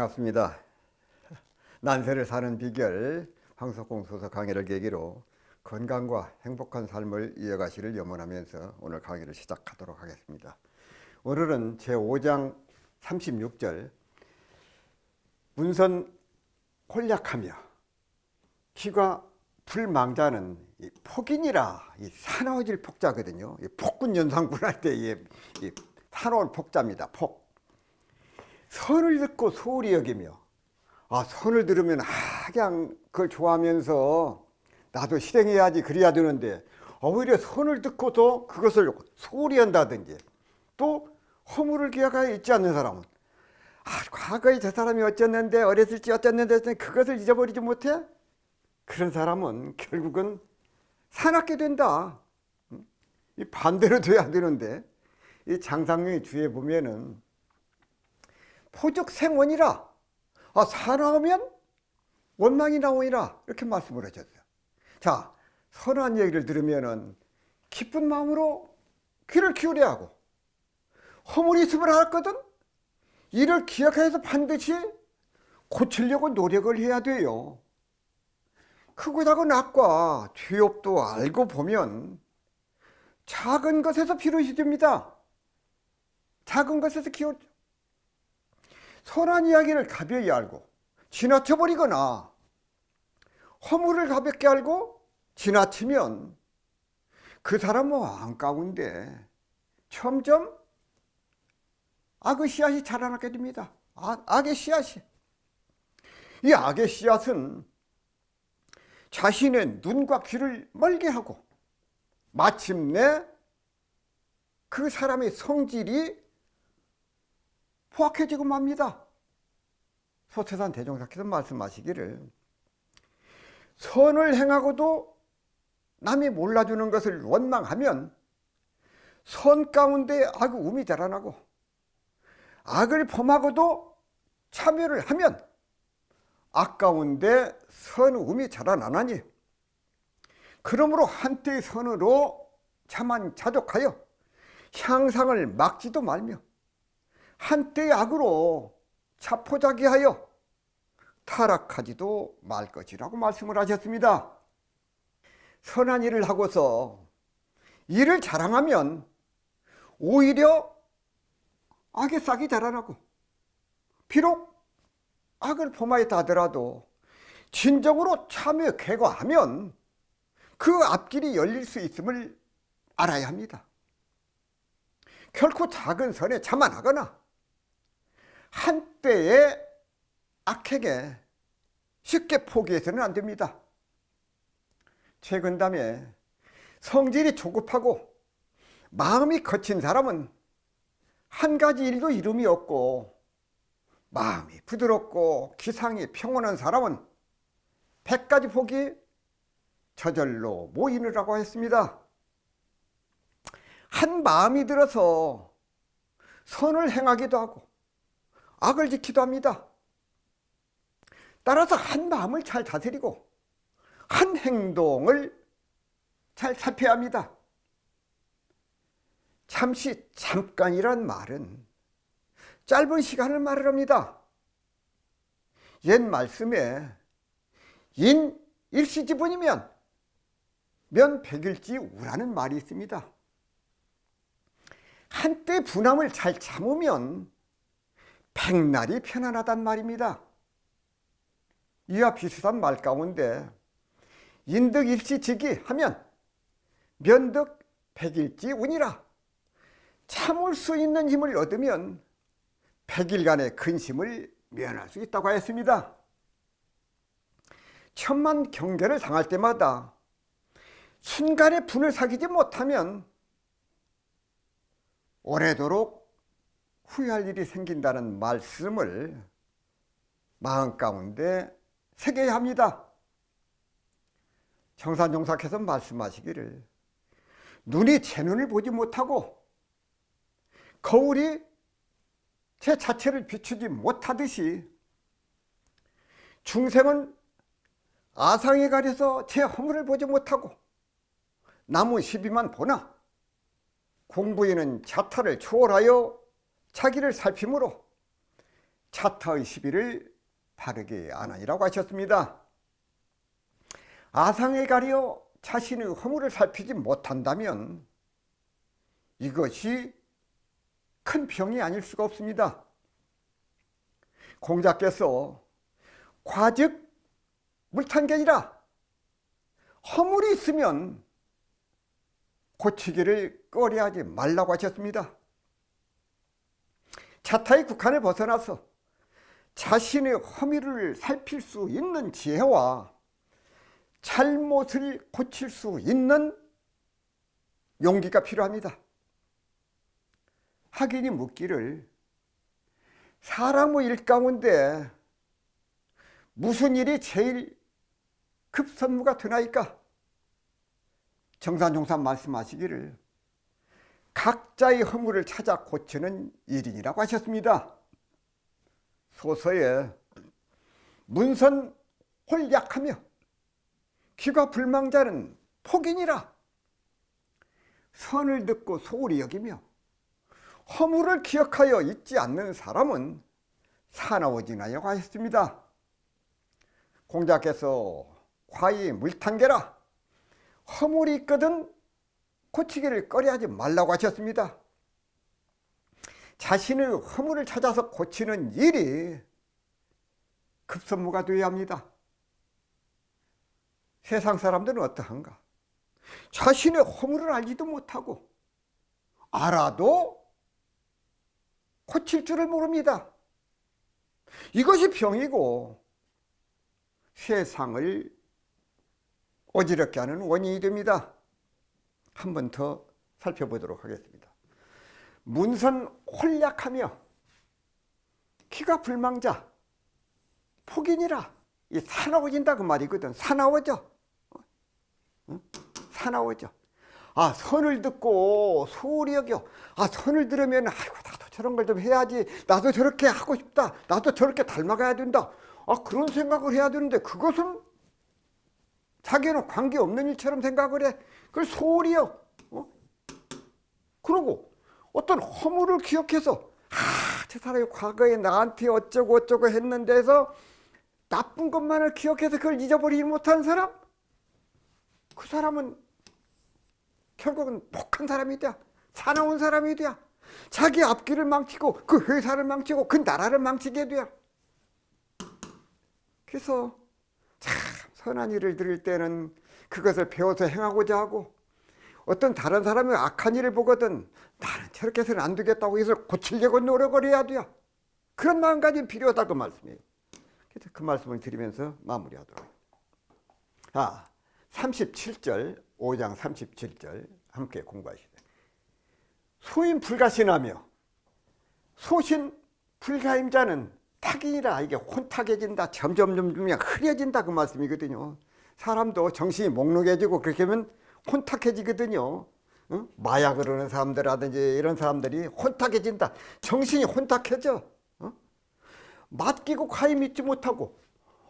반갑습니다. 난세를 사는 비결 황석공 소설 강의를 계기로 건강과 행복한 삶을 이어가시를 염원하면서 오늘 강의를 시작하도록 하겠습니다. 오늘은 제5장 36절 문선 홀약하며 기가 불망자는 폭인이라 사나워질 폭자거든요. 폭군 연상군 할 때 사나울 폭자입니다. 폭. 선을 듣고 소홀히 여기며, 선을 들으면 그냥 그걸 좋아하면서 나도 실행해야지 그래야 되는데 오히려 선을 듣고도 그것을 소홀히 한다든지, 또 허물을 기억하여 잊지 않는 사람은 과거에 저 사람이 어쩌는데 어렸을 때 어쩌는데 그것을 잊어버리지 못해? 그런 사람은 결국은 사납게 된다. 이 반대로 돼야 되는데, 이 장상용의 주에 보면은 포적생원이라 사나우면 원망이 나오니라 이렇게 말씀을 하셨어요. 자, 선한 얘기를 들으면은 기쁜 마음으로 귀를 기울여야 하고, 허물이 있음을 알았거든 이를 기억해서 반드시 고치려고 노력을 해야 돼요. 크고 작은 악과 죄업도 알고 보면 작은 것에서 비롯이 됩니다. 작은 것에서 기울. 선한 이야기를 가벼이 알고 지나쳐버리거나 허물을 가볍게 알고 지나치면 그 사람 마음 가운데 점점 악의 씨앗이 자라나게 됩니다. 악의 씨앗이. 이 악의 씨앗은 자신의 눈과 귀를 멀게 하고 마침내 그 사람의 성질이 포악해지고 맙니다. 소태산 대종사께서 말씀하시기를 선을 행하고도 남이 몰라주는 것을 원망하면 선 가운데 악의 움이 자라나고, 악을 범하고도 참여를 하면 악 가운데 선의 움이 자라나나니, 그러므로 한때의 선으로 자만자족하여 향상을 막지도 말며 한때의 악으로 자포자기하여 타락하지도 말 것이라고 말씀을 하셨습니다. 선한 일을 하고서 이를 자랑하면 오히려 악의 싹이 자라나고, 비록 악을 범하였다 하더라도 진정으로 참여 개거하면 그 앞길이 열릴 수 있음을 알아야 합니다. 결코 작은 선에 자만하거나 한때의 악행에 쉽게 포기해서는 안 됩니다. 최근담에 성질이 조급하고 마음이 거친 사람은 한 가지 일도 이름이 없고, 마음이 부드럽고 기상이 평온한 사람은 100가지 복이 저절로 모이느라고 했습니다. 한 마음이 들어서 선을 행하기도 하고 악을 지키기도 합니다. 따라서 한 마음을 잘 다스리고 한 행동을 잘 살펴야 합니다. 잠시 잠깐이란 말은 짧은 시간을 말을 합니다. 옛 말씀에 인 일시지분이면 면 백일지 우라는 말이 있습니다. 한때 분함을 잘 참으면 백날이 편안하단 말입니다. 이와 비슷한 말 가운데 인득일시지기 하면 면득 백일지 운이라, 참을 수 있는 힘을 얻으면 100일간의 근심을 면할 수 있다고 하였습니다. 천만 경계를 당할 때마다 순간에 분을 사귀지 못하면 오래도록 후회할 일이 생긴다는 말씀을 마음 가운데 새겨야 합니다. 정산종사께서 말씀하시기를 눈이 제 눈을 보지 못하고 거울이 제 자체를 비추지 못하듯이 중생은 아상에 가려서 제 허물을 보지 못하고 남의 시비만 보나 공부에는 자타를 초월하여 자기를 살핌으로 차타의 시비를 바르게 안 하니라고 하셨습니다. 아상에 가려 자신의 허물을 살피지 못한다면 이것이 큰 병이 아닐 수가 없습니다. 공자께서 과즉 물탄견이라, 허물이 있으면 고치기를 꺼려하지 말라고 하셨습니다. 차타의 국한을 벗어나서 자신의 허물을 살필 수 있는 지혜와 잘못을 고칠 수 있는 용기가 필요합니다. 학인이 묻기를 사람의 일 가운데 무슨 일이 제일 급선무가 되나이까? 정산종산 말씀하시기를 각자의 허물을 찾아 고치는 일이라고 하셨습니다. 소서에 문선 홀약하며 귀가 불망자는 폭인이라, 선을 듣고 소홀히 여기며 허물을 기억하여 잊지 않는 사람은 사나워지나요고 하셨습니다. 공자께서 과히 물탄개라, 허물이 있거든 고치기를 꺼려하지 말라고 하셨습니다. 자신의 허물을 찾아서 고치는 일이 급선무가 되어야 합니다. 세상 사람들은 어떠한가? 자신의 허물을 알지도 못하고 알아도 고칠 줄을 모릅니다. 이것이 병이고 세상을 어지럽게 하는 원인이 됩니다. 한 번 더 살펴보도록 하겠습니다. 문선 홀약하며 키가 불망자 폭인이라, 이 사나워진다 그 말이거든. 사나워져. 사나워져. 아, 선을 듣고 소홀히 여겨. 아, 선을 들으면 아이고 나도 저런 걸 좀 해야지, 나도 저렇게 하고 싶다, 나도 저렇게 닮아가야 된다, 아, 그런 생각을 해야 되는데 그것은 자기는 관계없는 일처럼 생각을 해. 그걸 소홀히 여. 그러고 어떤 허물을 기억해서 저 사람이 과거에 나한테 어쩌고 어쩌고 했는데 해서 나쁜 것만을 기억해서 그걸 잊어버리지 못한 사람, 그 사람은 결국은 폭한 사람이 돼. 사나운 사람이 돼. 자기 앞길을 망치고 그 회사를 망치고 그 나라를 망치게 돼. 그래서 참 선한 일을 들을 때는 그것을 배워서 행하고자 하고, 어떤 다른 사람이 악한 일을 보거든 나는 저렇게 해서는 안 되겠다고 해서 고치려고 노력을 해야 돼요. 그런 마음가짐이 필요하다 그 말씀이에요. 그래서 그 말씀을 드리면서 마무리하도록 하겠습니다. 37절, 5장 37절 함께 공부하시다. 소인 불가신하며 소신 불가임자는 탁이라, 이게 혼탁해진다, 점점 그냥 흐려진다 그 말씀이거든요. 사람도 정신이 몽롱해지고 그렇게 하면 혼탁해지거든요. 마약을 하는 사람들이라든지 이런 사람들이 혼탁해진다. 정신이 혼탁해져. 맡기고 가히 믿지 못하고,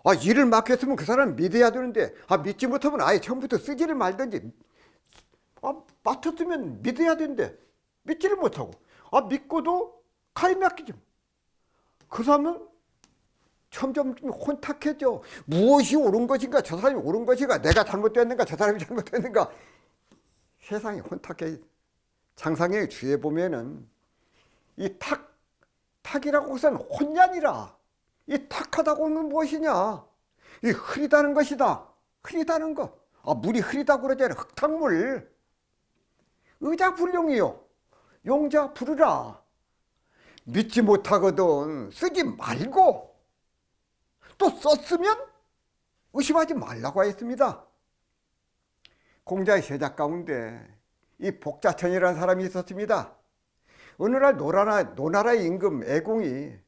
아, 일을 맡겼으면 그 사람은 믿어야 되는데, 아, 믿지 못하면 아예 처음부터 쓰지를 말든지, 아, 맡았으면 믿어야 되는데 믿지를 못하고, 아, 믿고도 가히 맡기지. 그 사람은 점점 혼탁해져. 무엇이 옳은 것인가, 저 사람이 옳은 것인가, 내가 잘못됐는가, 저 사람이 잘못됐는가. 세상이 혼탁해. 장상의 주에 보면은 이 탁이라고 해서는 혼란이라. 이 탁하다고 하는 무엇이냐, 이 흐리다는 것이다. 흐리다는 것. 아, 물이 흐리다고 그러잖아요. 흙탕물. 의자 불용이요, 용자 부르라. 믿지 못하거든 쓰지 말고, 또 썼으면 의심하지 말라고 했습니다. 공자의 제자 가운데 이 복자천이라는 사람이 있었습니다. 어느 날 노나라의 임금 애공이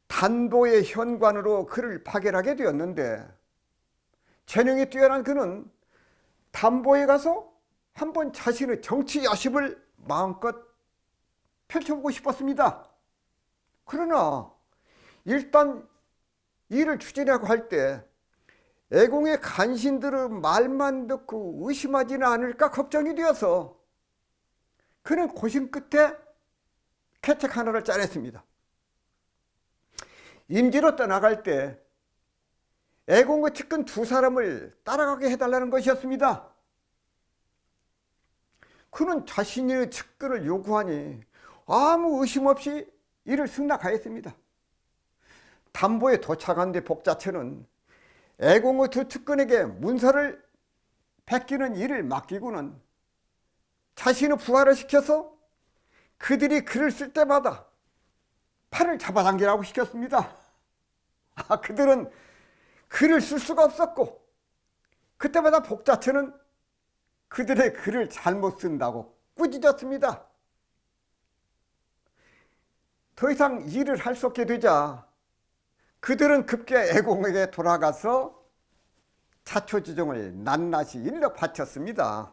단보의 현관으로 그를 파견하게 되었는데, 재능이 뛰어난 그는 단보에 가서 한번 자신의 정치 여십을 마음껏 펼쳐보고 싶었습니다. 그러나 일단 일을 추진하고 할 때 애공의 간신들의 말만 듣고 의심하지는 않을까 걱정이 되어서 그는 고심 끝에 계책 하나를 짜냈습니다. 임지로 떠나갈 때 애공의 측근 두 사람을 따라가게 해달라는 것이었습니다. 그는 자신의 측근을 요구하니 아무 의심 없이 이를 승낙하였습니다. 담보에 도착한 뒤 복자천은 애공의 두 측근에게 문서를 베끼는 일을 맡기고는 자신의 부하를 시켜서 그들이 글을 쓸 때마다 팔을 잡아당기라고 시켰습니다. 그들은 글을 쓸 수가 없었고 그때마다 복자천은 그들의 글을 잘못 쓴다고 꾸짖었습니다. 더 이상 일을 할 수 없게 되자 그들은 급기 애공에게 돌아가서 자초지종을 낱낱이 일러 바쳤습니다.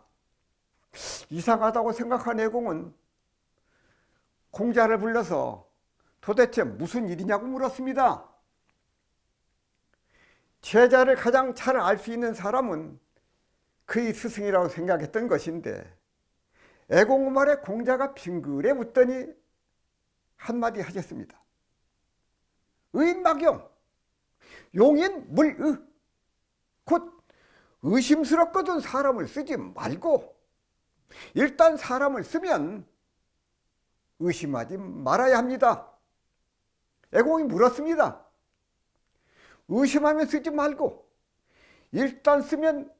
이상하다고 생각한 애공은 공자를 불러서 도대체 무슨 일이냐고 물었습니다. 제자를 가장 잘 알 수 있는 사람은 그의 스승이라고 생각했던 것인데 애공 말에 공자가 빙그레 웃더니 한마디 하셨습니다. 의인막용 용인물의, 곧 의심스럽거든 사람을 쓰지 말고 일단 사람을 쓰면 의심하지 말아야 합니다. 애공이 물었습니다. 의심하면 쓰지 말고 일단 쓰면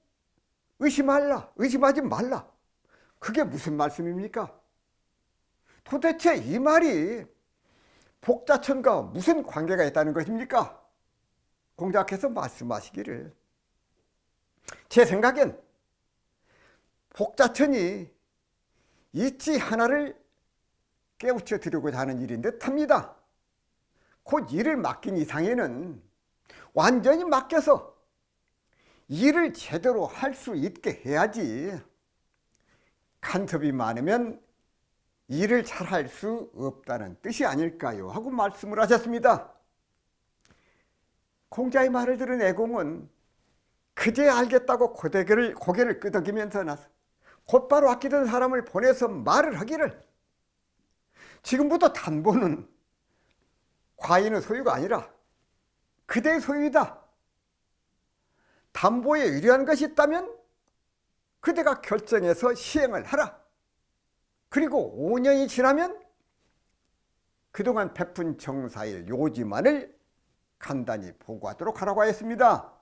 의심하지 말라. 그게 무슨 말씀입니까? 도대체 이 말이 복자천과 무슨 관계가 있다는 것입니까? 공자께서 말씀하시기를 제 생각엔 복자천이 이치 하나를 깨우쳐 드리고자 하는 일인 듯 합니다. 곧 일을 맡긴 이상에는 완전히 맡겨서 일을 제대로 할 수 있게 해야지 간섭이 많으면 일을 잘 할 수 없다는 뜻이 아닐까요? 하고 말씀을 하셨습니다. 공자의 말을 들은 애공은 그제 알겠다고 고개를 끄덕이면서 곧바로 아끼던 사람을 보내서 말을 하기를 지금부터 담보는 과인의 소유가 아니라 그대의 소유이다. 담보에 유리한 것이 있다면 그대가 결정해서 시행을 하라. 그리고 5년이 지나면 그동안 베푼 정사의 요지만을 간단히 보고하도록 하라고 하였습니다.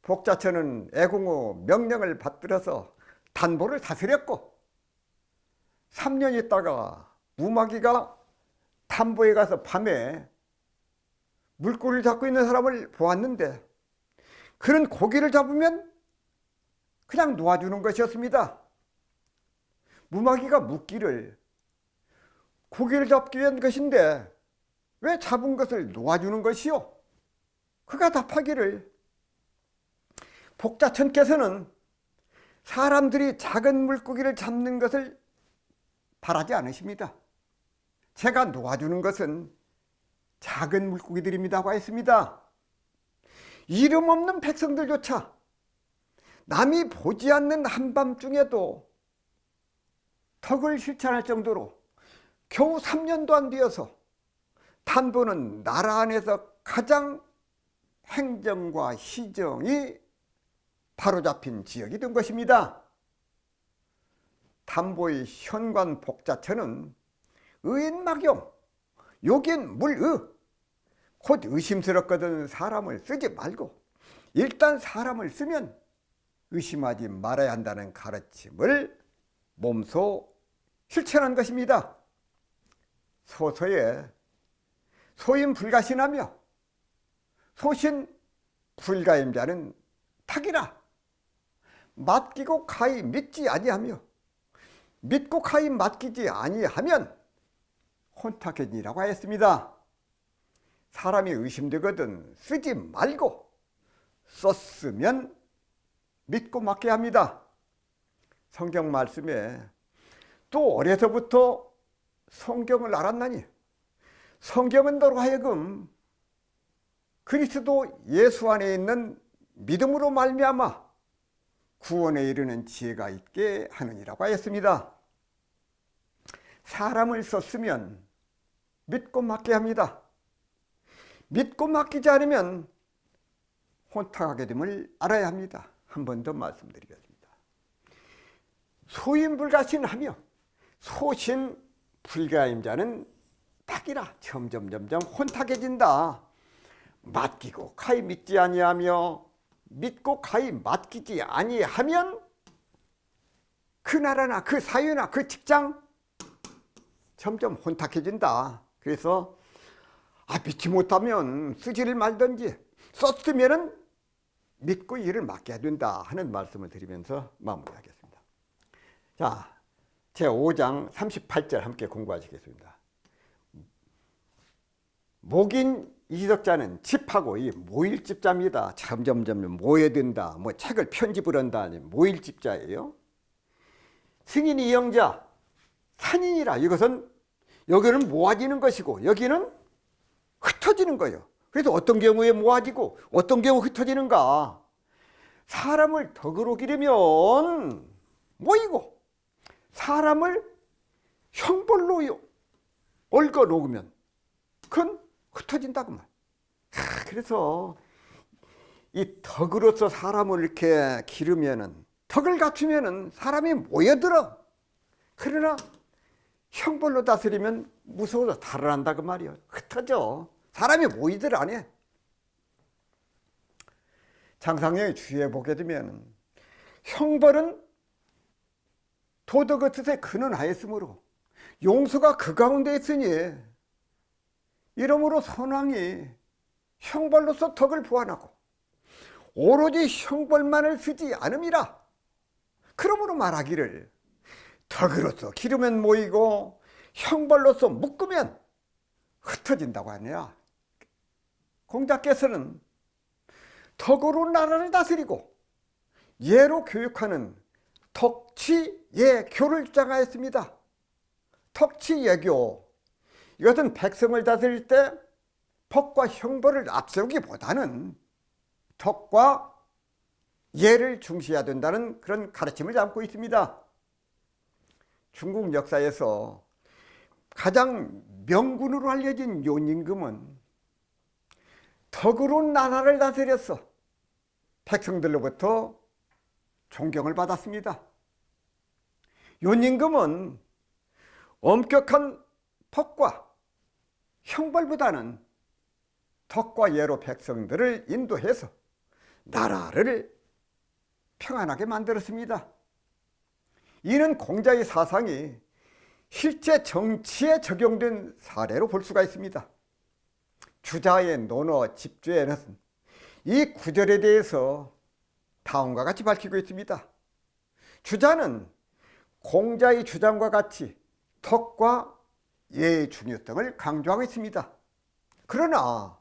복자천은 애공의 명령을 받들어서 담보를 다스렸고 3년 있다가 무마귀가 담보에 가서 밤에 물고기를 잡고 있는 사람을 보았는데 그는 고기를 잡으면 그냥 놓아주는 것이었습니다. 무마귀가 묻기를 고기를 잡기 위한 것인데 왜 잡은 것을 놓아주는 것이요? 그가 답하기를 복자천께서는 사람들이 작은 물고기를 잡는 것을 바라지 않으십니다. 제가 놓아주는 것은 작은 물고기들입니다고 했습니다. 이름 없는 백성들조차 남이 보지 않는 한밤중에도 덕을 실천할 정도로 겨우 3년도 안 되어서 담보는 나라 안에서 가장 행정과 시정이 바로잡힌 지역이 된 것입니다. 담보의 현관 복자천은 의인막용 욕인물의, 곧 의심스럽거든 사람을 쓰지 말고 일단 사람을 쓰면 의심하지 말아야 한다는 가르침을 몸소 실천한 것입니다. 소서에 소인 불가신하며 소신 불가임자는 탁이라. 맡기고 가히 믿지 아니하며 믿고 가히 맡기지 아니하면 혼탁해지라고 하였습니다. 사람이 의심되거든 쓰지 말고 썼으면 믿고 맡게 합니다. 성경 말씀에 또 어려서부터 성경을 알았나니 성경은 너로 하여금 그리스도 예수 안에 있는 믿음으로 말미암아 구원에 이르는 지혜가 있게 하느니라고 하였습니다. 사람을 썼으면 믿고 맡게 합니다. 믿고 맡기지 않으면 혼탁하게 됨을 알아야 합니다. 한 번 더 말씀드리겠습니다. 소인불가신하며 소신불가임자는 딱이라 점점 혼탁해진다. 맡기고 가히 믿지 아니하며 믿고 가히 맡기지 아니하면 그 나라나 그 사회나 그 직장 점점 혼탁해진다. 그래서 믿지 못하면 쓰지를 말든지 썼으면은 믿고 일을 맡겨야 된다 하는 말씀을 드리면서 마무리하겠습니다. 자, 제 5장 38절 함께 공부하시겠습니다. 목인 이적자는 집하고 이 모일집자입니다. 점점 모여야 된다. 뭐 책을 편집을 한다. 모일집자예요. 승인 이영자 산인이라 이것은 여기는 모아지는 것이고 여기는 흩어지는 거예요. 그래서 어떤 경우에 모아지고 어떤 경우 흩어지는가? 사람을 덕으로 기르면 모이고 사람을 형벌로 얽어 놓으면 그건 흩어진다고 말. 그래서 이 덕으로서 사람을 이렇게 기르면은 덕을 갖추면은 사람이 모여들어. 그러나 형벌로 다스리면 무서워서 달아난다 그 말이에요. 흩어져. 사람이 모이들 안 해. 장상형의 주위에 보게 되면 형벌은 도덕의 뜻에 근원하였으므로 용서가 그 가운데 있으니 이러므로 선왕이 형벌로서 덕을 보완하고 오로지 형벌만을 쓰지 않음이라. 그러므로 말하기를 덕으로서 기르면 모이고 형벌로서 묶으면 흩어진다고 하네요. 공자께서는 덕으로 나라를 다스리고 예로 교육하는 덕치예교를 주장하였습니다. 덕치예교, 이것은 백성을 다스릴 때 법과 형벌을 앞세우기보다는 덕과 예를 중시해야 된다는 그런 가르침을 담고 있습니다. 중국 역사에서 가장 명군으로 알려진 윤임금은 덕으로 나라를 다스렸어 백성들로부터 존경을 받았습니다. 윤임금은 엄격한 법과 형벌보다는 덕과 예로 백성들을 인도해서 나라를 평안하게 만들었습니다. 이는 공자의 사상이 실제 정치에 적용된 사례로 볼 수가 있습니다. 주자의 논어 집주에는 이 구절에 대해서 다음과 같이 밝히고 있습니다. 주자는 공자의 주장과 같이 덕과 예의 중요성을 강조하고 있습니다. 그러나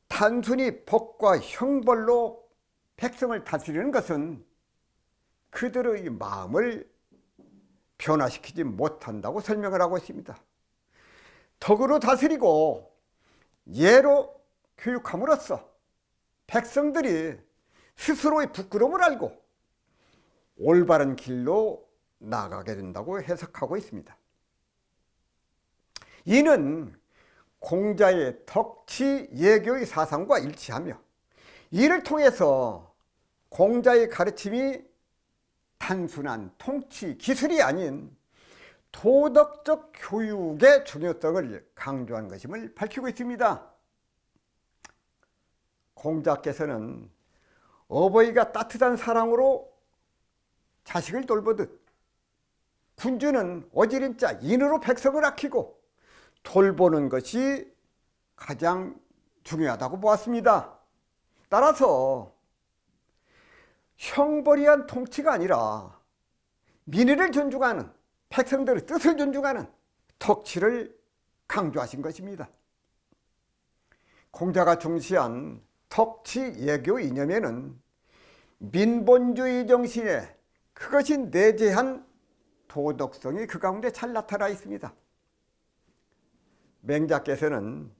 단순히 법과 형벌로 백성을 다스리는 것은 그들의 마음을 변화시키지 못한다고 설명을 하고 있습니다. 덕으로 다스리고 예로 교육함으로써 백성들이 스스로의 부끄러움을 알고 올바른 길로 나아가게 된다고 해석하고 있습니다. 이는 공자의 덕치예교의 사상과 일치하며 이를 통해서 공자의 가르침이 단순한 통치 기술이 아닌 도덕적 교육의 중요성을 강조한 것임을 밝히고 있습니다. 공자께서는 어버이가 따뜻한 사랑으로 자식을 돌보듯 군주는 어지린자 인으로 백성을 아끼고 돌보는 것이 가장 중요하다고 보았습니다. 따라서 형벌이한 통치가 아니라 민의를 존중하는 백성들의 뜻을 존중하는 덕치를 강조하신 것입니다. 공자가 중시한 덕치예교 이념에는 민본주의 정신에 그것이 내재한 도덕성이 그 가운데 잘 나타나 있습니다. 맹자께서는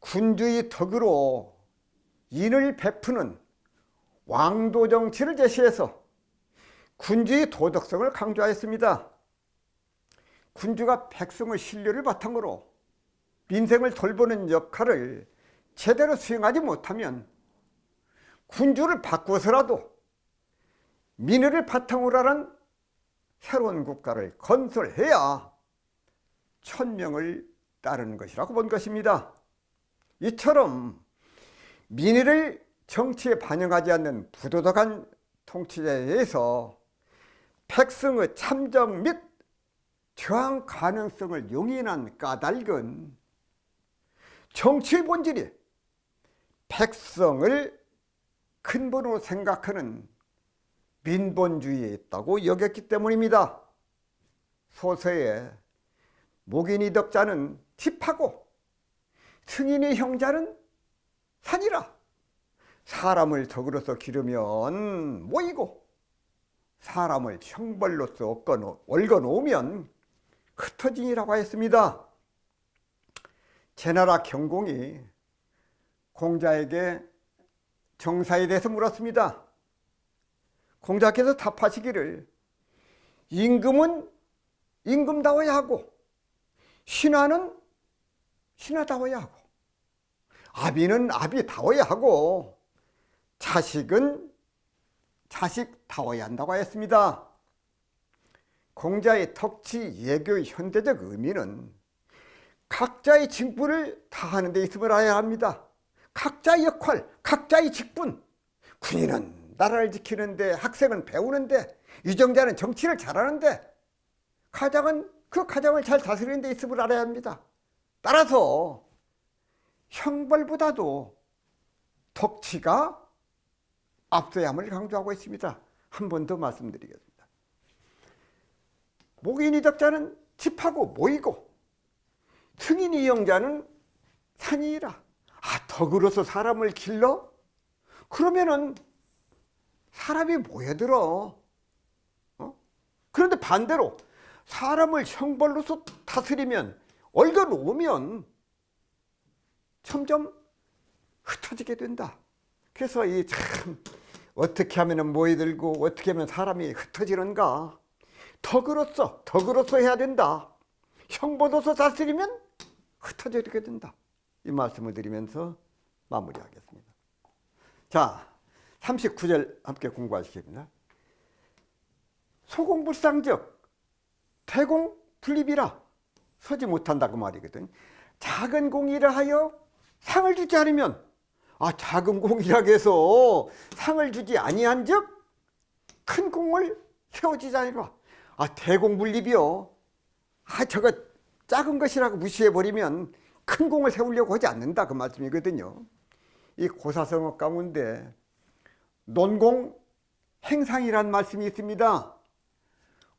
군주의 덕으로 인을 베푸는 왕도 정치를 제시해서 군주의 도덕성을 강조하였습니다. 군주가 백성의 신뢰를 바탕으로 민생을 돌보는 역할을 제대로 수행하지 못하면 군주를 바꾸어서라도 민의를 바탕으로 하는 새로운 국가를 건설해야 천명을 따르는 것이라고 본 것입니다. 이처럼 민의를 정치에 반영하지 않는 부도덕한 통치자에 의해서 백성의 참정 및 저항 가능성을 용인한 까닭은 정치의 본질이 백성을 근본으로 생각하는 민본주의에 있다고 여겼기 때문입니다. 소서에 목인이 덕자는 집하고 승인이 형자는 산이라. 사람을 덕으로서 기르면 모이고 사람을 형벌로서 얽어놓으면 흩어지니라고 했습니다. 제나라 경공이 공자에게 정사에 대해서 물었습니다. 공자께서 답하시기를 임금은 임금다워야 하고 신하는 신하다워야 하고 아비는 아비다워야 하고 자식은 자식다워야 한다고 했습니다. 공자의 덕치 예교의 현대적 의미는 각자의 직분을 다하는 데 있음을 알아야 합니다. 각자의 역할, 각자의 직분. 군인은 나라를 지키는데, 학생은 배우는데, 유정자는 정치를 잘하는데, 가장은 그 가정을 잘 다스리는 데 있음을 알아야 합니다. 따라서 형벌보다도 덕치가 앞서야 함을 강조하고 있습니다. 한 번 더 말씀드리겠습니다. 목인이 덕자는 집하고 모이고 승인이 영자는 산이라. 덕으로서 사람을 길러? 그러면은 사람이 모여들어. 그런데 반대로 사람을 형벌로서 다스리면, 얽어놓으면 점점 흩어지게 된다. 그래서 이 참 어떻게 하면 모여들고 어떻게 하면 사람이 흩어지는가. 덕으로서 해야 된다. 형벌로서 다스리면 흩어지게 된다. 이 말씀을 드리면서 마무리하겠습니다. 자, 39절 함께 공부하시겠습니다. 소공불상적 태공불립이라. 서지 못한다 그 말이거든. 작은 공이라 하여 상을 주지 않으면, 작은 공이라 해서 상을 주지 아니한즉 큰 공을 세워지지 않으라. 대공불립이요. 저거 작은 것이라고 무시해버리면 큰 공을 세우려고 하지 않는다 그 말씀이거든요. 이 고사성어 가운데 논공 행상이란 말씀이 있습니다.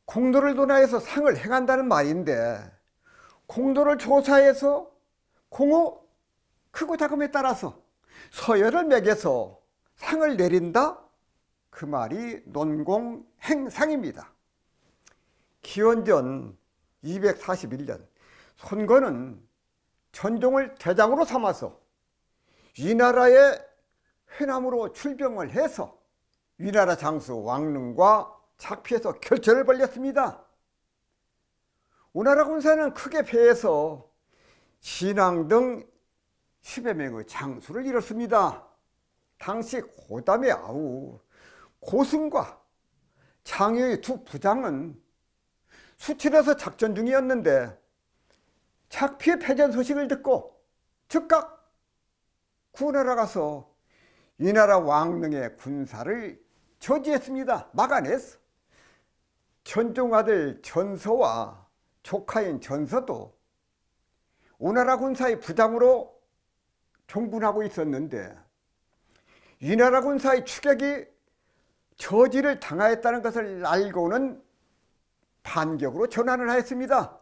공로를 논하여서 상을 행한다는 말인데, 공로를 조사해서 공의 크고 작음에 따라서 서열을 매겨서 상을 내린다, 그 말이 논공 행상입니다. 기원전 241년 손건은 전종을 대장으로 삼아서 위나라의 회남으로 출병을 해서 위나라 장수 왕릉과 작피해서 결전을 벌였습니다. 오나라 군사는 크게 패해서 신앙 등 10여 명의 장수를 잃었습니다. 당시 고담의 아우 고승과 장효의 두 부장은 수칠해서 작전 중이었는데 작피의 패전 소식을 듣고 즉각 구원하러 가서 위나라 왕릉의 군사를 저지했습니다. 막아냈어. 전종 아들 전서와 조카인 전서도 오나라 군사의 부장으로 종군하고 있었는데 위나라 군사의 추격이 저지를 당하였다는 것을 알고는 반격으로 전환을 하였습니다.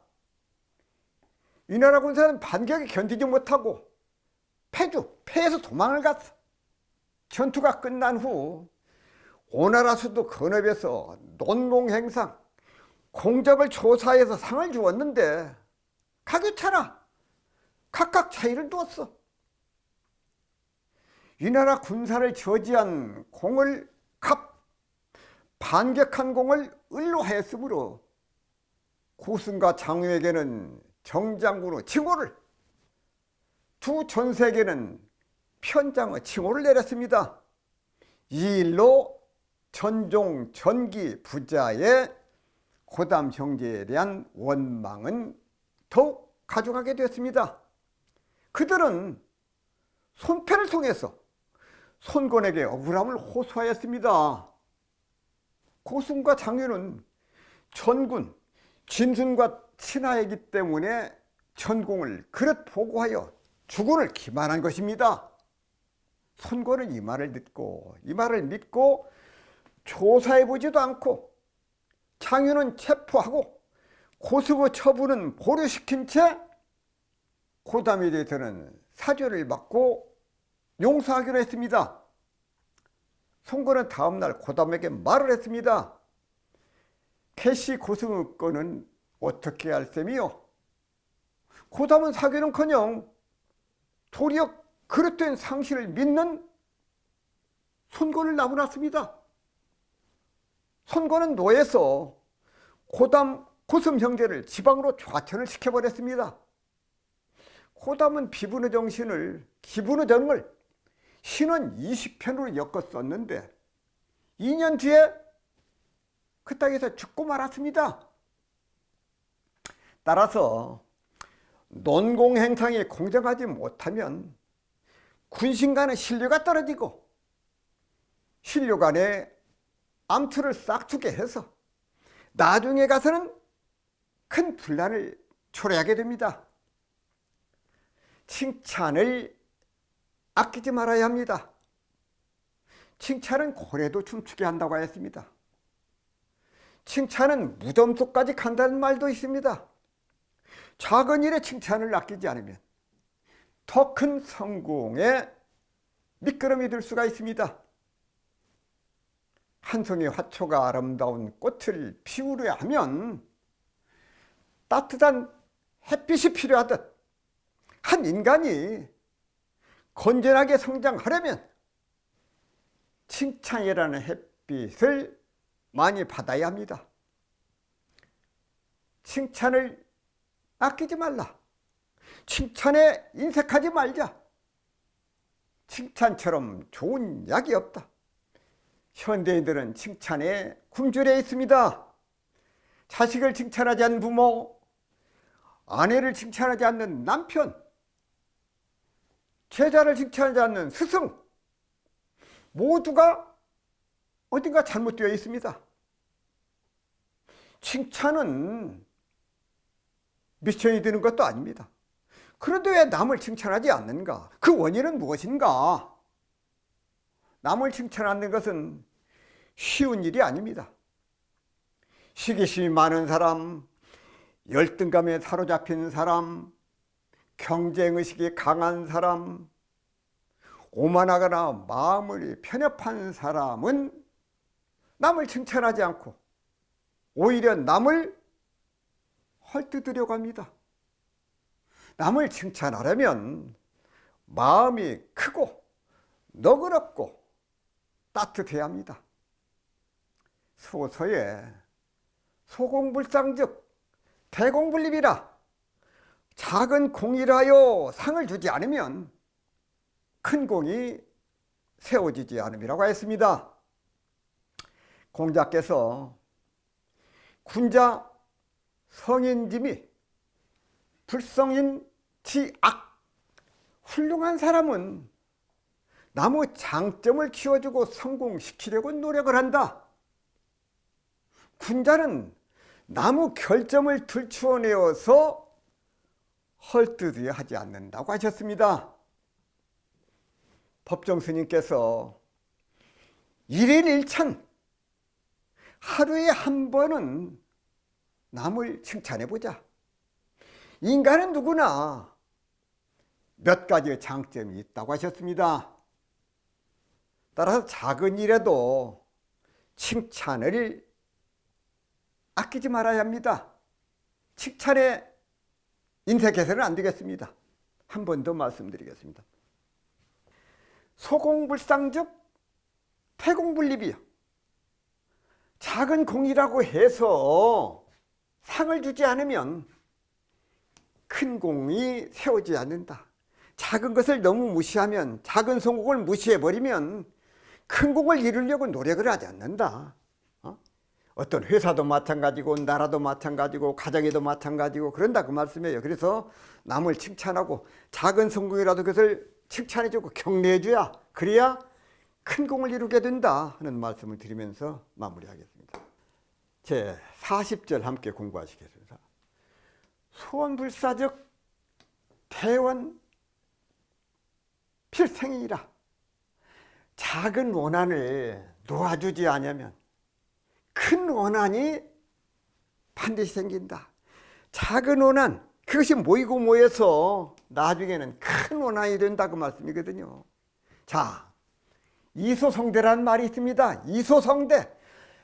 위나라 군사는 반격에 견디지 못하고 패해서 도망을 갔어. 전투가 끝난 후 오나라 수도 건업에서 논공행상 공적을 조사해서 상을 주었는데 가교차라 각각 차이를 두었어. 위나라 군사를 저지한 공을 갑, 반격한 공을 을로 하였으므로 고승과 장유에게는 정장군의 칭호를, 두 전세계는 편장의 칭호를 내렸습니다. 이 일로 전종 전기 부자의 고담 형제에 대한 원망은 더욱 가중하게 되었습니다. 그들은 손패를 통해서 손권에게 억울함을 호소하였습니다. 고순과 장윤은 전군 진순과 친하이기 때문에 전공을 그릇 보고하여 주군을 기만한 것입니다. 손권은 이 말을 믿고 조사해보지도 않고 장윤은 체포하고 고승의 처분은 보류시킨 채 고담에 대해서는 사죄를 받고 용서하기로 했습니다. 손권은 다음날 고담에게 말을 했습니다. 개씨 고승의 건은 어떻게 할 셈이요? 고담은 사죄는커녕 도리어 그릇된 상실을 믿는 손권을 나무랐습니다. 손권은 노에서 고담, 고승 형제를 지방으로 좌천을 시켜버렸습니다. 고담은 비분의 정신을, 기분의 정을 신원 20편으로 엮었었는데 2년 뒤에 그 땅에서 죽고 말았습니다. 따라서 논공행상이 공정하지 못하면 군신 간의 신뢰가 떨어지고 신료 간의 암투를 싹트게 해서 나중에 가서는 큰 분란을 초래하게 됩니다. 칭찬을 아끼지 말아야 합니다. 칭찬은 고래도 춤추게 한다고 하였습니다. 칭찬은 무덤 속까지 간다는 말도 있습니다. 작은 일에 칭찬을 아끼지 않으면 더 큰 성공에 미끄럼이 될 수가 있습니다. 한 송이 화초가 아름다운 꽃을 피우려 하면 따뜻한 햇빛이 필요하듯 한 인간이 건전하게 성장하려면 칭찬이라는 햇빛을 많이 받아야 합니다. 칭찬을 아끼지 말라. 칭찬에 인색하지 말자. 칭찬처럼 좋은 약이 없다. 현대인들은 칭찬에 굶주려 있습니다. 자식을 칭찬하지 않는 부모, 아내를 칭찬하지 않는 남편, 제자를 칭찬하지 않는 스승, 모두가 어딘가 잘못되어 있습니다. 칭찬은 미션이 되는 것도 아닙니다. 그런데 왜 남을 칭찬하지 않는가? 그 원인은 무엇인가? 남을 칭찬하는 것은 쉬운 일이 아닙니다. 시기심이 많은 사람, 열등감에 사로잡힌 사람, 경쟁의식이 강한 사람, 오만하거나 마음을 편협한 사람은 남을 칭찬하지 않고 오히려 남을 헐뜯으려고 합니다. 남을 칭찬하려면 마음이 크고 너그럽고 따뜻해야 합니다. 소서에 소공불상즉 대공불립이라, 작은 공이라 하여 상을 주지 않으면 큰 공이 세워지지 않음이라고 했습니다. 공자께서 군자 성인짐이 불성인 지악, 훌륭한 사람은 남의 장점을 키워주고 성공시키려고 노력을 한다. 군자는 남의 결점을 들추어내어서 헐뜯어야 하지 않는다고 하셨습니다. 법정 스님께서 1일 1찬, 하루에 한 번은 남을 칭찬해보자. 인간은 누구나 몇 가지의 장점이 있다고 하셨습니다. 따라서 작은 일에도 칭찬을 아끼지 말아야 합니다. 칭찬에 인색해서는 안 되겠습니다. 한 번 더 말씀드리겠습니다. 소공불상즉 태공불립이요. 작은 공이라고 해서 상을 주지 않으면 큰 공이 세우지 않는다. 작은 것을 너무 무시하면, 작은 성공을 무시해버리면 큰 공을 이루려고 노력을 하지 않는다. 어떤 회사도 마찬가지고 나라도 마찬가지고 가정에도 마찬가지고 그런다 그 말씀이에요. 그래서 남을 칭찬하고 작은 성공이라도 그것을 칭찬해주고 격려해줘야, 그래야 큰 공을 이루게 된다 하는 말씀을 드리면서 마무리하겠습니다. 제 40절 함께 공부하시겠습니다. 소원불사적 태원 필생이라. 작은 원한을 놓아주지 않으면 큰 원한이 반드시 생긴다. 작은 원한, 그것이 모이고 모여서 나중에는 큰 원한이 된다 그 말씀이거든요. 자, 이소성대라는 말이 있습니다. 이소성대.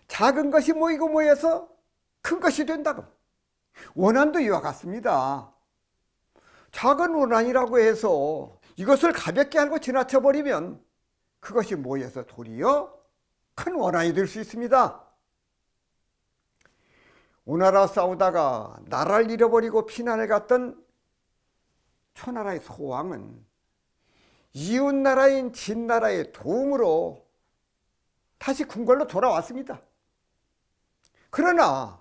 작은 것이 모이고 모여서 큰 것이 된다고. 원한도 이와 같습니다. 작은 원한이라고 해서 이것을 가볍게 알고 지나쳐버리면 그것이 모여서 도리어 큰 원한이 될 수 있습니다. 오나라 싸우다가 나라를 잃어버리고 피난을 갔던 초나라의 소왕은 이웃나라인 진나라의 도움으로 다시 궁궐로 돌아왔습니다. 그러나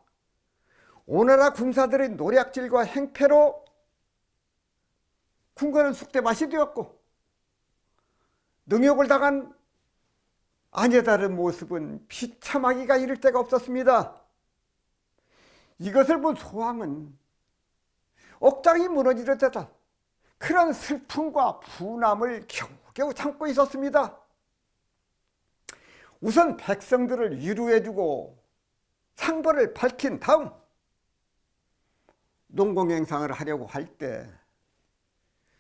오나라 군사들의 노략질과 행패로 궁궐은 쑥대밭이 되었고, 능욕을 당한 아내다른 모습은 비참하기가 이를 데가 없었습니다. 이것을 본 소왕은 억장이 무너지려다 그런 슬픔과 분함을 겨우겨우 참고 있었습니다. 우선 백성들을 위로해주고 상벌을 밝힌 다음 농공행상을 하려고 할 때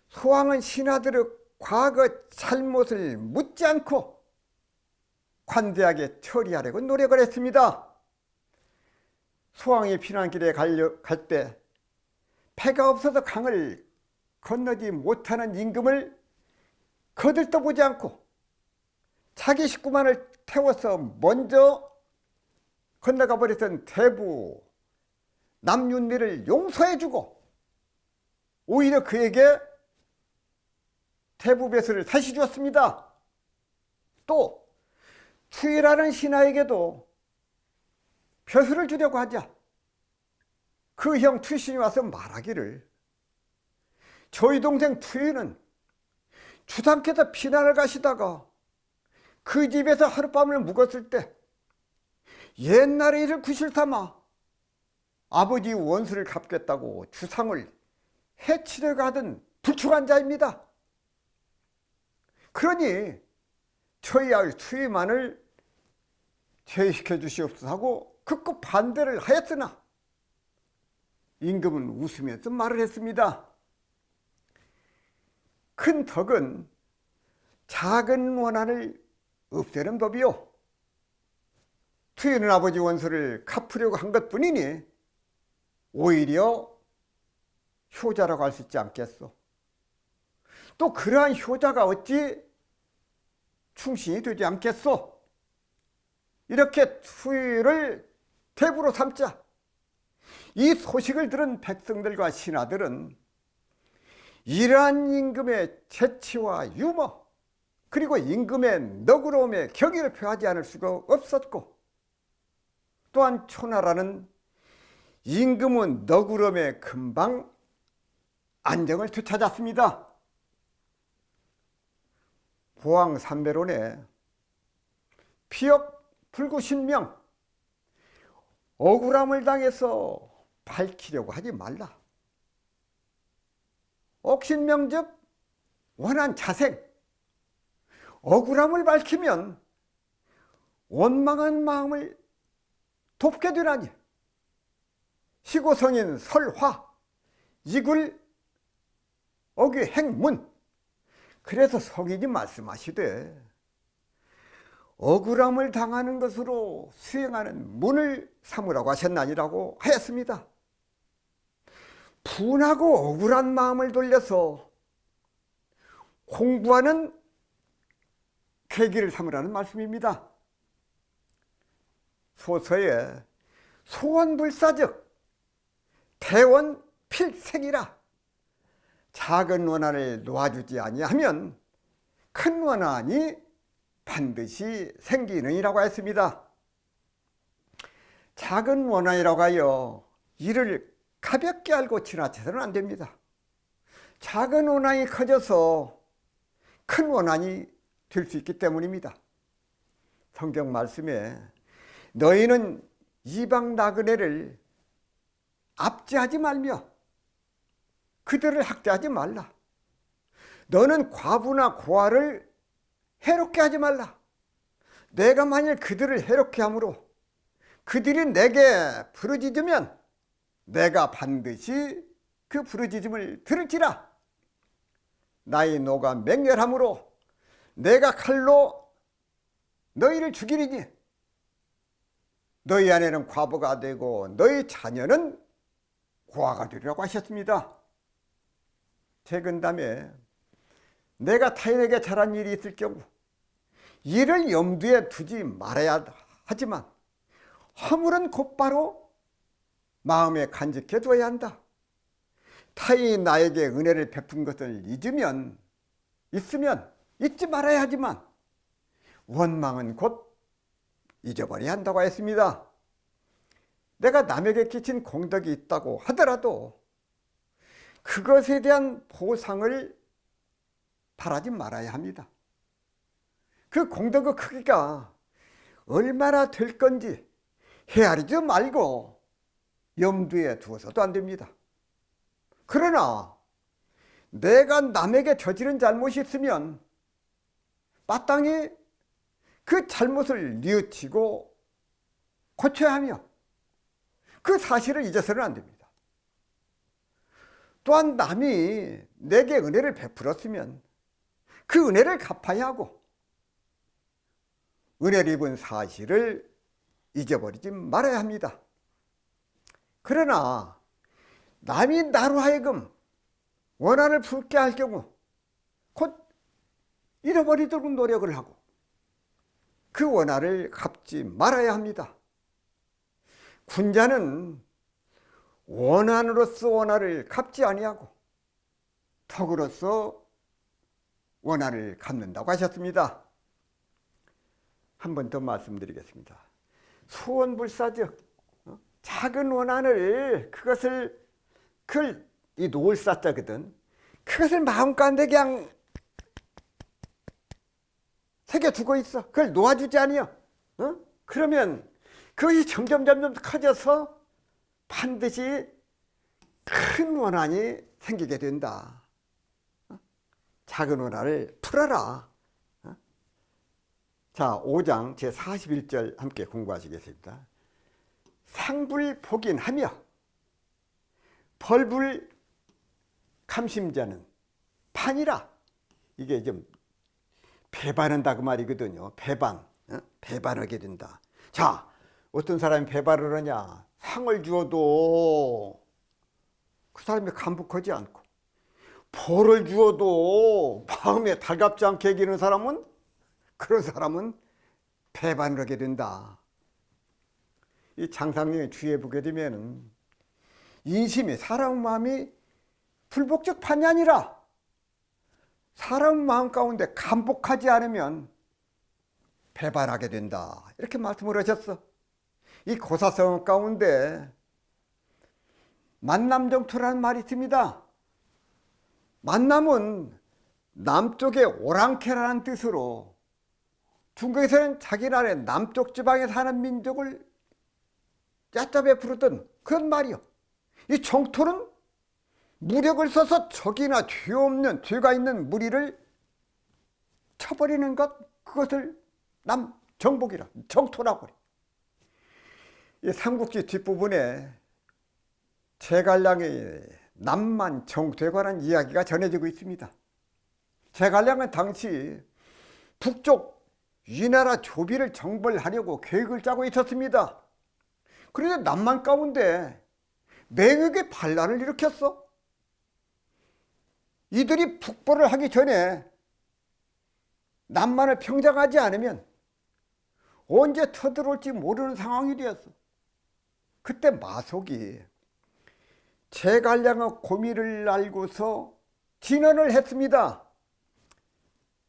소왕은 신하들의 과거 잘못을 묻지 않고 관대하게 처리하려고 노력을 했습니다. 소왕이 피난길에 갈 때 배가 없어서 강을 건너지 못하는 임금을 거들떠보지 않고 자기 식구만을 태워서 먼저 건너가 버렸던 대부 남윤미를 용서해주고 오히려 그에게 대부 배수를 다시 주었습니다. 또 추이라는 신하에게도 벼슬을 주려고 하자 그 형 투신이 와서 말하기를, 저희 동생 투이는 주상께서 피난을 가시다가 그 집에서 하룻밤을 묵었을 때 옛날의 일을 구실삼아 아버지 원수를 갚겠다고 주상을 해치려고 하던 불충한 자입니다. 그러니 저희 아들 투이만을 제외시켜 주시옵소서 하고 극구 반대를 하였으나 임금은 웃으면서 말을 했습니다. 큰 덕은 작은 원한을 없애는 법이요, 투이는 아버지 원수를 갚으려고 한 것뿐이니 오히려 효자라고 할 수 있지 않겠소. 또 그러한 효자가 어찌 충신이 되지 않겠소. 이렇게 투이를 대부로 삼자. 이 소식을 들은 백성들과 신하들은 이러한 임금의 재치와 유머, 그리고 임금의 너그러움에 경의를 표하지 않을 수가 없었고, 또한 초나라는 임금은 너그러움에 금방 안정을 되찾았습니다. 보왕삼배론에 피역 불구신명, 억울함을 당해서 밝히려고 하지 말라. 억신명 즉 원한 자생, 억울함을 밝히면 원망한 마음을 돕게 되나니 시고성인 설화, 이굴 어귀 행문. 그래서 성인이 말씀하시되 억울함을 당하는 것으로 수행하는 문을 삼으라고 하셨나니라고 하였습니다. 분하고 억울한 마음을 돌려서 공부하는 계기를 삼으라는 말씀입니다. 소서에 소원불사적 태원필생이라, 작은 원한을 놓아주지 아니하면 큰 원한이 반드시 생기느니라고 했습니다. 작은 원한이라고 하여 이를 가볍게 알고 지나쳐서는 안 됩니다. 작은 원한이 커져서 큰 원한이 될 수 있기 때문입니다. 성경 말씀에 너희는 이방 나그네를 압제하지 말며 그들을 학대하지 말라. 너는 과부나 고아를 해롭게 하지 말라. 내가 만일 그들을 해롭게 함으로 그들이 내게 부르짖으면 내가 반드시 그 부르짖음을 들을지라. 나의 노가 맹렬함으로 내가 칼로 너희를 죽이리니 너희 아내는 과부가 되고 너희 자녀는 고아가 되리라고 하셨습니다. 재근담에 내가 타인에게 잘한 일이 있을 경우 이를 염두에 두지 말아야 하지만 허물은 곧바로 마음에 간직해 두어야 한다. 타인이 나에게 은혜를 베푼 것을 있으면 잊지 말아야 하지만 원망은 곧 잊어버려야 한다고 했습니다. 내가 남에게 끼친 공덕이 있다고 하더라도 그것에 대한 보상을 바라지 말아야 합니다. 그 공덕의 크기가 얼마나 될 건지 헤아리지 말고 염두에 두어서도 안 됩니다. 그러나 내가 남에게 저지른 잘못이 있으면 마땅히 그 잘못을 뉘우치고 고쳐야 하며 그 사실을 잊어서는 안 됩니다. 또한 남이 내게 은혜를 베풀었으면 그 은혜를 갚아야 하고 은혜를 입은 사실을 잊어버리지 말아야 합니다. 그러나 남이 나로 하여금 원한을 품게 할 경우 곧 잃어버리도록 노력을 하고 그 원한을 갚지 말아야 합니다. 군자는 원한으로서 원한을 갚지 아니하고 덕으로서 원한을 갚는다고 하셨습니다. 한 번 더 말씀드리겠습니다. 소원불사즉 작은 원한을 이 놓을 사자거든. 그것을 마음가운데 그냥 새겨두고 있어. 그걸 놓아주지 아니요. 그러면 그것이 점점 커져서 반드시 큰 원한이 생기게 된다. 작은 원한을 풀어라. 자, 5장 제41절 함께 공부하시겠습니다. 상불복인하며 벌불 감심자는 판이라. 이게 좀 배반한다 그 말이거든요. 배반하게 된다. 자, 어떤 사람이 배반을 하냐. 상을 주어도 그 사람이 감복하지 않고 벌을 주어도 마음에 달갑지 않게 여기는 사람은 그런 사람은 배반을 하게 된다. 이 장상령의 주의해 보게 되면 인심이 사람 마음이 불복적 판이 아니라 사람 마음 가운데 감복하지 않으면 배반하게 된다. 이렇게 말씀을 하셨어. 이 고사성 가운데 만남정토라는 말이 있습니다. 만남은 남쪽의 오랑캐라는 뜻으로 중국에서는 자기 나라의 남쪽 지방에 사는 민족을 얕잡아 부르던 그런 말이요. 이 정토는 무력을 써서 적이나 죄가 있는 무리를 쳐버리는 것, 그것을 남정복이라, 정토라고 그래. 이 삼국지 뒷부분에 제갈량의 남만 정토에 관한 이야기가 전해지고 있습니다. 제갈량은 당시 북쪽 위나라 조비를 정벌하려고 계획을 짜고 있었습니다. 그런데 남만 가운데 맹에게 반란을 일으켰어. 이들이 북벌을 하기 전에 남만을 평정하지 않으면 언제 터들어올지 모르는 상황이 되었어. 그때 마속이 제갈량의 고미를 알고서 진언을 했습니다.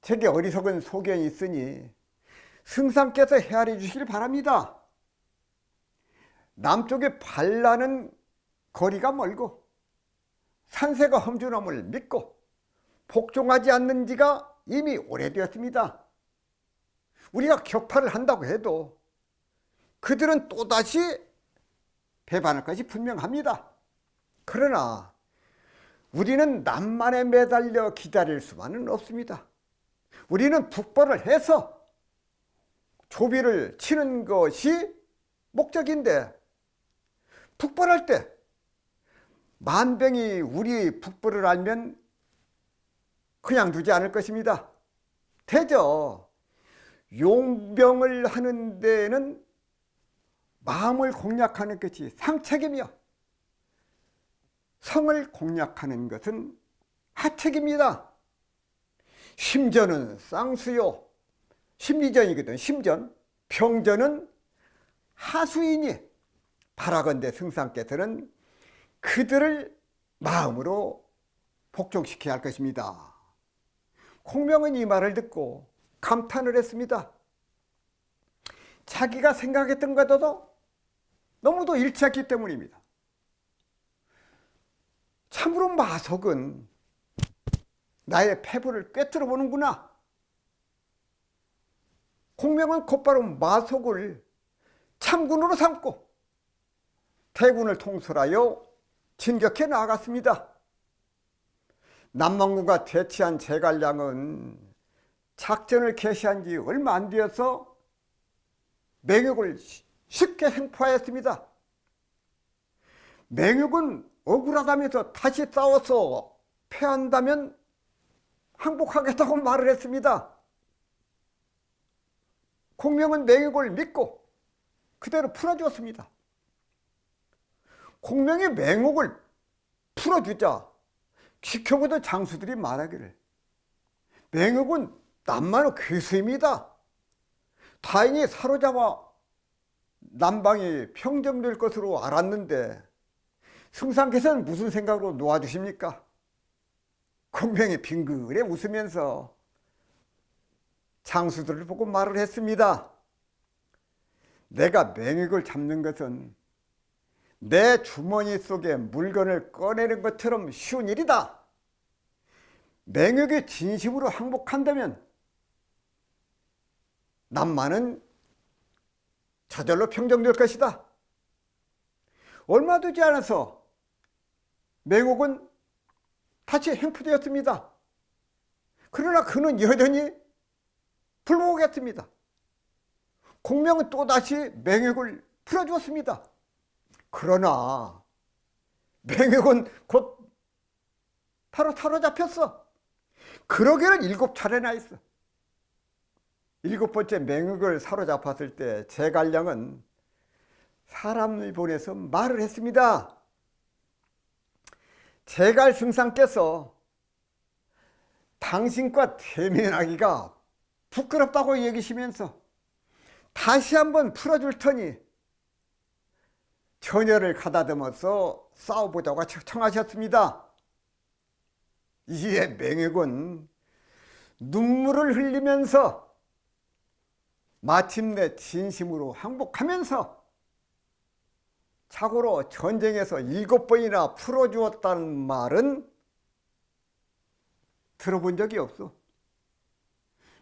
제게 어리석은 소견이 있으니 승상께서 헤아려 주시길 바랍니다. 남쪽에 발나는 거리가 멀고 산세가 험준함을 믿고 복종하지 않는 지가 이미 오래되었습니다. 우리가 격파를 한다고 해도 그들은 또다시 배반할 것이 분명합니다. 그러나 우리는 남만에 매달려 기다릴 수만은 없습니다. 우리는 북벌을 해서 조비를 치는 것이 목적인데, 북벌할 때 만병이 우리 북벌을 알면 그냥 두지 않을 것입니다. 대저 용병을 하는 데는 마음을 공략하는 것이 상책이며 성을 공략하는 것은 하책입니다. 심전은 쌍수요, 심리전이거든. 심전, 병전은 하수이니 바라건대 승상께서는 그들을 마음으로 복종시켜야 할 것입니다. 공명은 이 말을 듣고 감탄을 했습니다. 자기가 생각했던 것과도 너무도 일치했기 때문입니다. 참으로 마석은 나의 패부를 꿰뚫어 보는구나. 공명은 곧바로 마석을 참군으로 삼고 대군을 통솔하여 진격해 나아갔습니다. 남망군과 대치한 제갈량은 작전을 개시한 지 얼마 안 되어서 맹욕을 쉽게 횡포하였습니다. 맹욕은 억울하다면서 다시 싸워서 패한다면 항복하겠다고 말을 했습니다. 공명은 맹욕을 믿고 그대로 풀어주었습니다. 공명이 맹욕을 풀어주자 지켜보던 장수들이 말하기를, 맹욕은 남만의 괴수입니다. 다행히 사로잡아 남방이 평정될 것으로 알았는데 승상께서는 무슨 생각으로 놓아주십니까? 공명이 빙그레 웃으면서 장수들을 보고 말을 했습니다. 내가 맹욕을 잡는 것은 내 주머니 속에 물건을 꺼내는 것처럼 쉬운 일이다. 맹욕이 진심으로 항복한다면 남만은 저절로 평정될 것이다. 얼마 되지 않아서 맹욕은 다시 횡포되었습니다. 그러나 그는 여전히 불복했습니다. 공명은 또다시 맹욕을 풀어주었습니다. 그러나 맹욕은 곧 바로 사로잡혔어. 그러기를 7차례나 했어. 7번째 맹욕을 사로잡았을 때 제갈량은 사람을 보내서 말을 했습니다. 제갈 승상께서 당신과 대면하기가 부끄럽다고 여기시면서 다시 한번 풀어줄 터니 처녀를 가다듬어서 싸워보자고 청하셨습니다. 이에 맹욕은 눈물을 흘리면서 마침내 진심으로 항복하면서 자고로 전쟁에서 7번이나 풀어주었다는 말은 들어본 적이 없어.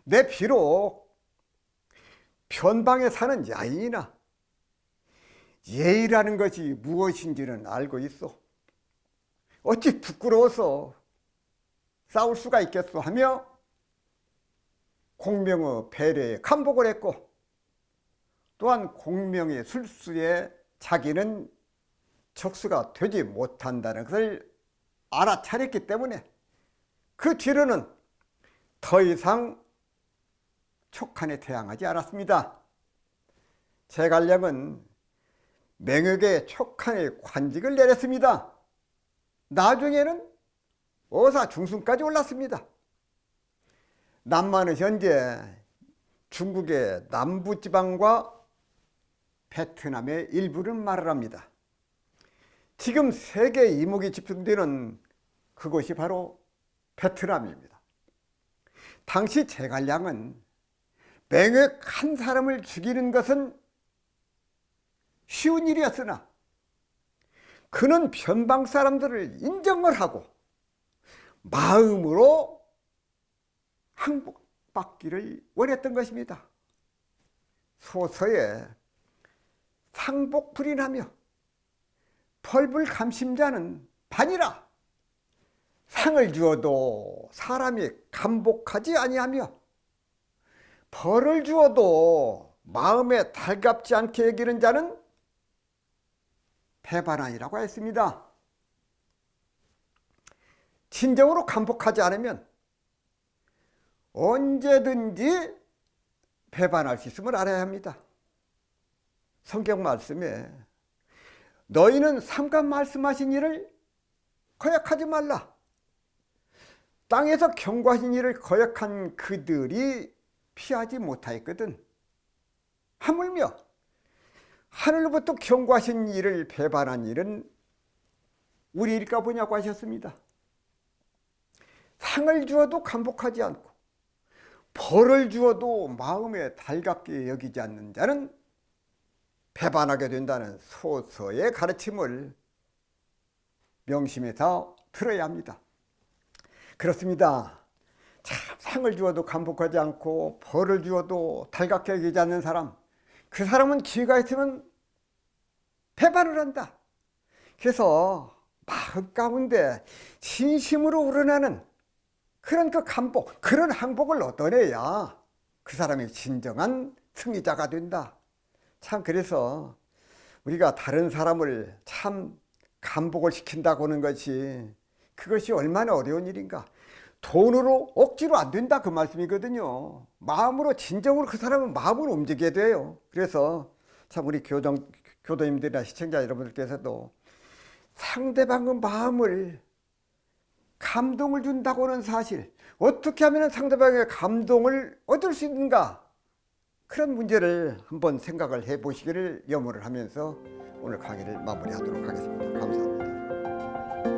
내 비록 변방에 사는 야인이나 예의라는 것이 무엇인지는 알고 있어. 어찌 부끄러워서 싸울 수가 있겠소 하며 공명의 배려에 감복을 했고, 또한 공명의 술수에 자기는 적수가 되지 못한다는 것을 알아차렸기 때문에 그 뒤로는 더 이상 촉한에 대항하지 않았습니다. 제갈량은 맹욕의 촉한에 관직을 내렸습니다. 나중에는 어사 중순까지 올랐습니다. 남만은 현재 중국의 남부지방과 베트남의 일부를 말을 합니다. 지금 세계 이목이 집중되는 그곳이 바로 베트남입니다. 당시 제갈량은 맹획 한 사람을 죽이는 것은 쉬운 일이었으나 그는 변방 사람들을 인정을 하고 마음으로 항복받기를 원했던 것입니다. 소서에 상복불인하며 벌불감심자는 반이라. 상을 주어도 사람이 감복하지 아니하며 벌을 주어도 마음에 달갑지 않게 여기는 자는 배반하니라고 했습니다. 진정으로 감복하지 않으면 언제든지 배반할 수 있음을 알아야 합니다. 성경 말씀에 너희는 삼가 말씀하신 일을 거역하지 말라. 땅에서 경고하신 일을 거역한 그들이 피하지 못하였거든. 하물며 하늘로부터 경고하신 일을 배반한 일은 우리 일까 보냐고 하셨습니다. 상을 주어도 감복하지 않고 벌을 주어도 마음에 달갑게 여기지 않는 자는 배반하게 된다는 소서의 가르침을 명심해서 들어야 합니다. 그렇습니다. 참 상을 주어도 감복하지 않고 벌을 주어도 달갑게 여기지 않는 사람, 그 사람은 기회가 있으면 배반을 한다. 그래서 마음 가운데 진심으로 우러나는 그런 그 감복, 그런 항복을 얻어내야 그 사람이 진정한 승리자가 된다. 참 그래서 우리가 다른 사람을 참 감복을 시킨다고 하는 것이 그것이 얼마나 어려운 일인가. 돈으로 억지로 안 된다 그 말씀이거든요. 마음으로 진정으로 그 사람은 마음으로 움직여야 돼요. 그래서 참 우리 교도님들이나 시청자 여러분들께서도 상대방의 마음을 감동을 준다고 하는 사실, 어떻게 하면 상대방의 감동을 얻을 수 있는가, 그런 문제를 한번 생각을 해보시기를 염원을 하면서 오늘 강의를 마무리하도록 하겠습니다. 감사합니다.